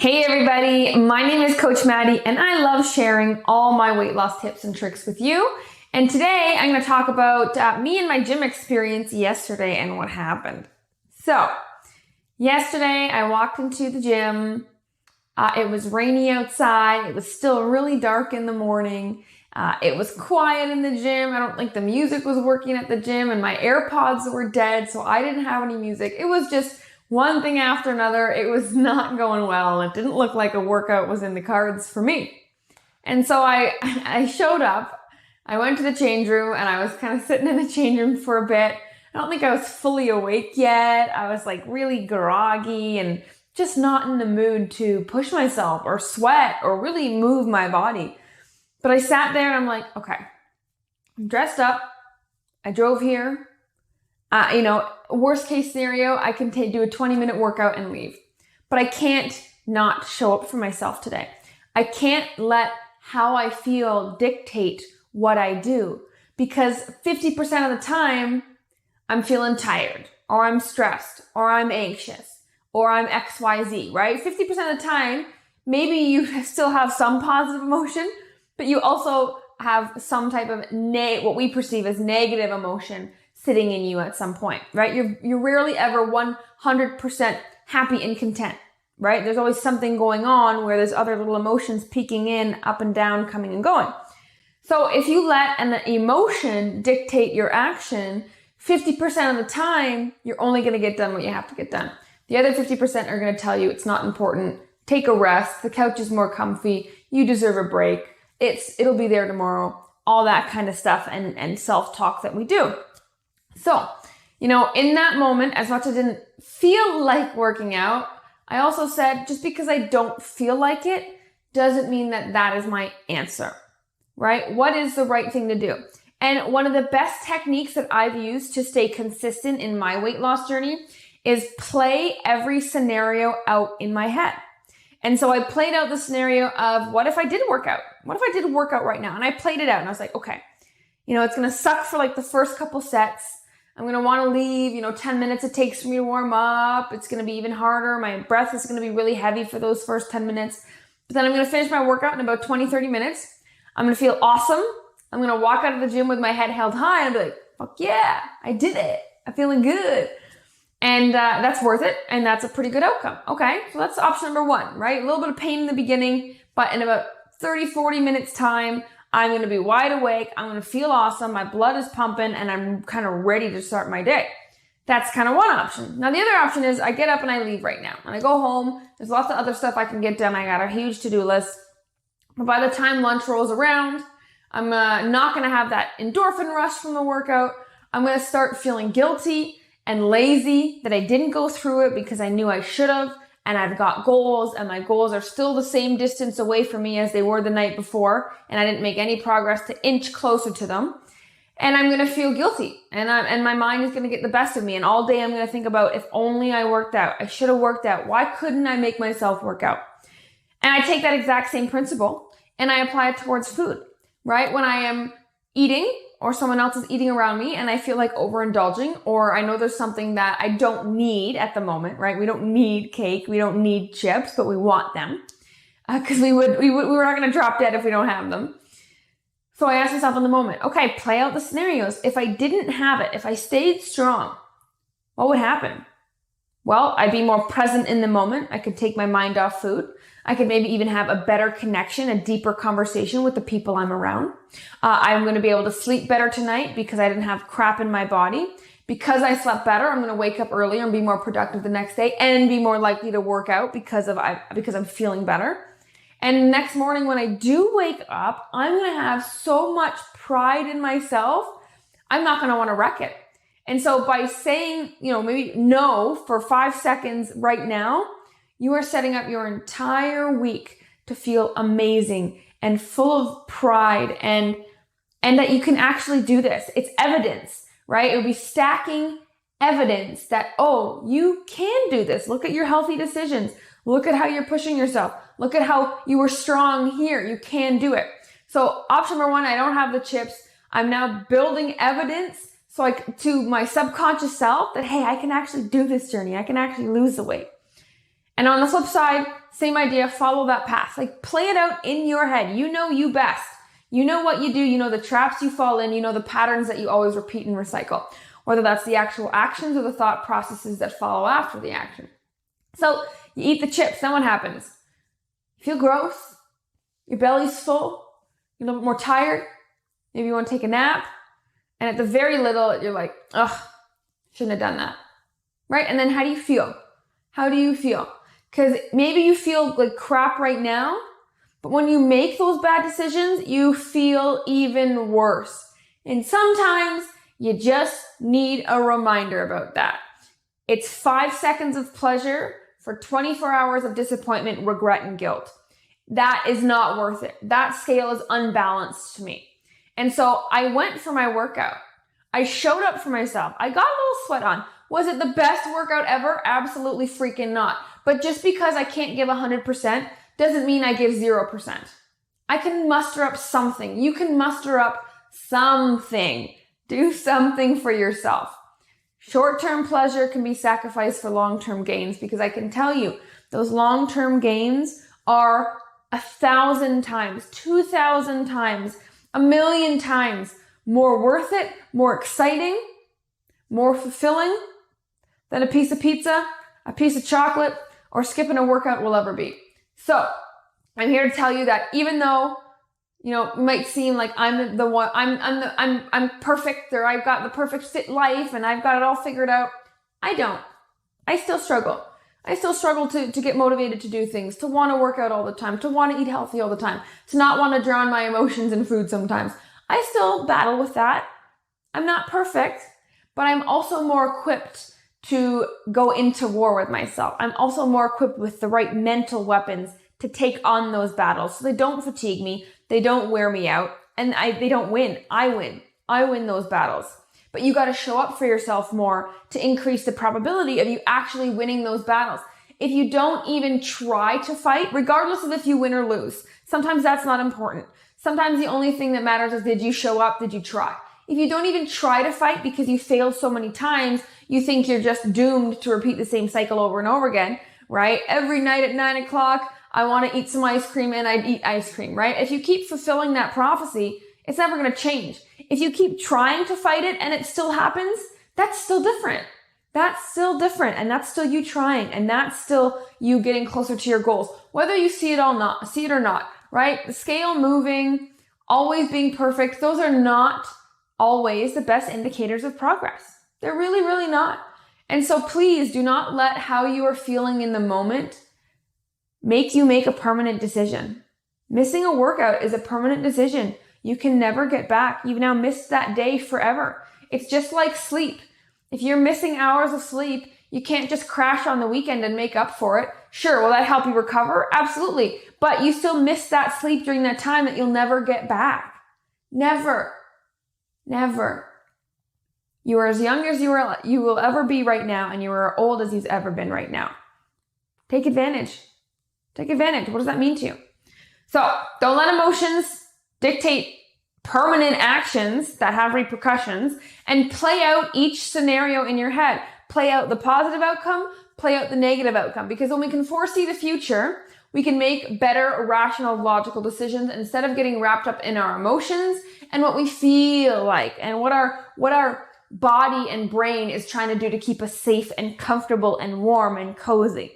Hey everybody, my name is Coach Maddie and I love sharing all my weight loss tips and tricks with you. And today I'm going to talk about me and my gym experience yesterday and what happened. So, yesterday I walked into the gym. It was rainy outside. It was still really dark in the morning. It was quiet in the gym. I don't think the music was working at the gym and my AirPods were dead, so I didn't have any music. It was just one thing after another. It was not going well. It didn't look like a workout was in the cards for me. And so I showed up. I went to the change room and I was kind of sitting in the change room for a bit. I don't think I was fully awake yet. I was like really groggy and just not in the mood to push myself or sweat or really move my body. But I sat there and I'm like, okay, I'm dressed up. I drove here. Worst case scenario, I can do a 20-minute workout and leave. But I can't not show up for myself today. I can't let how I feel dictate what I do, because 50% of the time I'm feeling tired or I'm stressed or I'm anxious or I'm XYZ, right? 50% of the time, maybe you still have some positive emotion, but you also have some type of what we perceive as negative emotion sitting in you at some point, right? You're rarely ever 100% happy and content, right? There's always something going on where there's other little emotions peeking in, up and down, coming and going. So if you let an emotion dictate your action, 50% of the time, you're only going to get done what you have to get done. The other 50% are going to tell you it's not important. Take a rest. The couch is more comfy. You deserve a break. It'll be there tomorrow. All that kind of stuff and self-talk that we do. So, in that moment, as much as I didn't feel like working out, I also said, just because I don't feel like it doesn't mean that is my answer, right? What is the right thing to do? And one of the best techniques that I've used to stay consistent in my weight loss journey is play every scenario out in my head. And so I played out the scenario of, what if I did work out? What if I did work out right now? And I played it out and I was like, okay, it's going to suck for like the first couple sets. I'm going to want to leave, 10 minutes it takes for me to warm up. It's going to be even harder. My breath is going to be really heavy for those first 10 minutes. But then I'm going to finish my workout in about 20, 30 minutes. I'm going to feel awesome. I'm going to walk out of the gym with my head held high and be like, fuck yeah, I did it. I'm feeling good. And that's worth it. And that's a pretty good outcome. Okay, so that's option number one, right? A little bit of pain in the beginning, but in about 30, 40 minutes time, I'm going to be wide awake. I'm going to feel awesome. My blood is pumping and I'm kind of ready to start my day. That's kind of one option. Now, the other option is I get up and I leave right now. And I go home. There's lots of other stuff I can get done. I got a huge to-do list. But by the time lunch rolls around, I'm not going to have that endorphin rush from the workout. I'm going to start feeling guilty and lazy that I didn't go through it because I knew I should have. And I've got goals, and my goals are still the same distance away from me as they were the night before, and I didn't make any progress to inch closer to them. And I'm going to feel guilty, and my mind is going to get the best of me. And all day I'm going to think about, if only I worked out. I should have worked out. Why couldn't I make myself work out? And I take that exact same principle and I apply it towards food, right? When I am eating, or someone else is eating around me and I feel like overindulging, or I know there's something that I don't need at the moment, right? We don't need cake. We don't need chips, but we want them because we're not going to drop dead if we don't have them. So I ask myself in the moment, okay, play out the scenarios. If I didn't have it, if I stayed strong, what would happen? Well, I'd be more present in the moment. I could take my mind off food. I could maybe even have a better connection, a deeper conversation with the people I'm around. I'm going to be able to sleep better tonight because I didn't have crap in my body. Because I slept better, I'm going to wake up earlier and be more productive the next day and be more likely to work out because I'm feeling better. And next morning when I do wake up, I'm going to have so much pride in myself, I'm not going to want to wreck it. And so by saying, maybe no for 5 seconds right now, you are setting up your entire week to feel amazing and full of pride and that you can actually do this. It's evidence, right? It would be stacking evidence that, oh, you can do this. Look at your healthy decisions. Look at how you're pushing yourself. Look at how you were strong here. You can do it. So option number one, I don't have the chips. I'm now building evidence to my subconscious self that, hey, I can actually do this journey. I can actually lose the weight. And on the flip side, same idea, follow that path. Like play it out in your head. You know you best. You know what you do. You know the traps you fall in. You know the patterns that you always repeat and recycle, whether that's the actual actions or the thought processes that follow after the action. So you eat the chips, then what happens? You feel gross. Your belly's full. You're a little bit more tired. Maybe you want to take a nap. And at the very little, you're like, ugh, shouldn't have done that. Right? And then how do you feel? How do you feel? Because maybe you feel like crap right now, but when you make those bad decisions, you feel even worse. And sometimes you just need a reminder about that. It's 5 seconds of pleasure for 24 hours of disappointment, regret, and guilt. That is not worth it. That scale is unbalanced to me. And so I went for my workout. I showed up for myself. I got a little sweat on. Was it the best workout ever? Absolutely freaking not. But just because I can't give 100% doesn't mean I give 0%. I can muster up something. You can muster up something. Do something for yourself. Short-term pleasure can be sacrificed for long-term gains, because I can tell you those long-term gains are 1,000 times, 2,000 times, 1,000,000 times more worth it, more exciting, more fulfilling than a piece of pizza, a piece of chocolate, or skipping a workout will ever be. So I'm here to tell you that even though, it might seem like I'm the one, I'm perfect, or I've got the perfect fit life and I've got it all figured out. I don't. I still struggle. I still struggle to get motivated to do things, to want to work out all the time, to want to eat healthy all the time, to not want to drown my emotions in food sometimes. I still battle with that. I'm not perfect, but I'm also more equipped to go into war with myself. I'm also more equipped with the right mental weapons to take on those battles so they don't fatigue me, they don't wear me out, and they don't win. I win. I win those battles. But you got to show up for yourself more to increase the probability of you actually winning those battles. If you don't even try to fight, regardless of if you win or lose, sometimes that's not important. Sometimes the only thing that matters is, did you show up? Did you try? If you don't even try to fight because you failed so many times, you think you're just doomed to repeat the same cycle over and over again, right? Every night at 9 o'clock, I want to eat some ice cream and I'd eat ice cream, right? If you keep fulfilling that prophecy, it's never going to change. If you keep trying to fight it and it still happens, that's still different. That's still different. And that's still you trying. And that's still you getting closer to your goals, whether you see it or not, right? The scale moving, always being perfect, those are not always the best indicators of progress. They're really, really not. And so please do not let how you are feeling in the moment make you make a permanent decision. Missing a workout is a permanent decision. You can never get back. You've now missed that day forever. It's just like sleep. If you're missing hours of sleep, you can't just crash on the weekend and make up for it. Sure, will that help you recover? Absolutely. But you still miss that sleep during that time that you'll never get back. Never. Never. You are as young as you will ever be right now, and you are old as you've ever been right now. Take advantage. Take advantage. What does that mean to you? So don't let emotions dictate permanent actions that have repercussions, and play out each scenario in your head. Play out the positive outcome, play out the negative outcome, because when we can foresee the future, we can make better, rational, logical decisions instead of getting wrapped up in our emotions and what we feel like and what our body and brain is trying to do to keep us safe and comfortable and warm and cozy,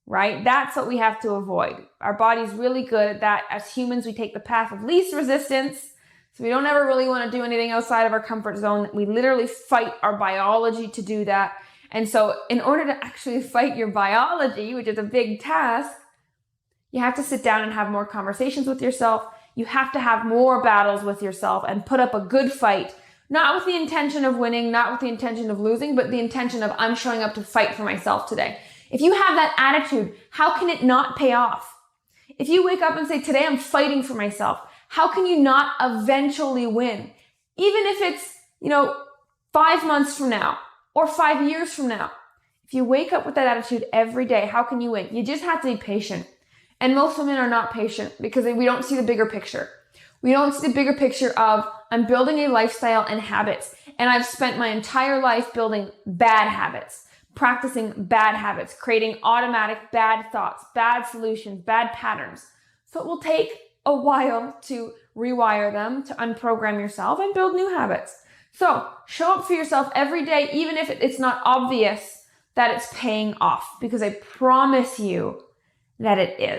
right? That's what we have to avoid. Our body's really good at that. As humans, we take the path of least resistance. So we don't ever really want to do anything outside of our comfort zone. We literally fight our biology to do that. And so in order to actually fight your biology, which is a big task, you have to sit down and have more conversations with yourself. You have to have more battles with yourself and put up a good fight, not with the intention of winning, not with the intention of losing, but the intention of, I'm showing up to fight for myself today. If you have that attitude, how can it not pay off? If you wake up and say, today I'm fighting for myself, how can you not eventually win? Even if it's, 5 months from now or 5 years from now. If you wake up with that attitude every day, how can you win? You just have to be patient. And most women are not patient because we don't see the bigger picture. We don't see the bigger picture of, I'm building a lifestyle and habits, and I've spent my entire life building bad habits. practicing bad habits, creating automatic bad thoughts, bad solutions, bad patterns. So it will take a while to rewire them, to unprogram yourself and build new habits. So show up for yourself every day, even if it's not obvious that it's paying off, because I promise you that it is.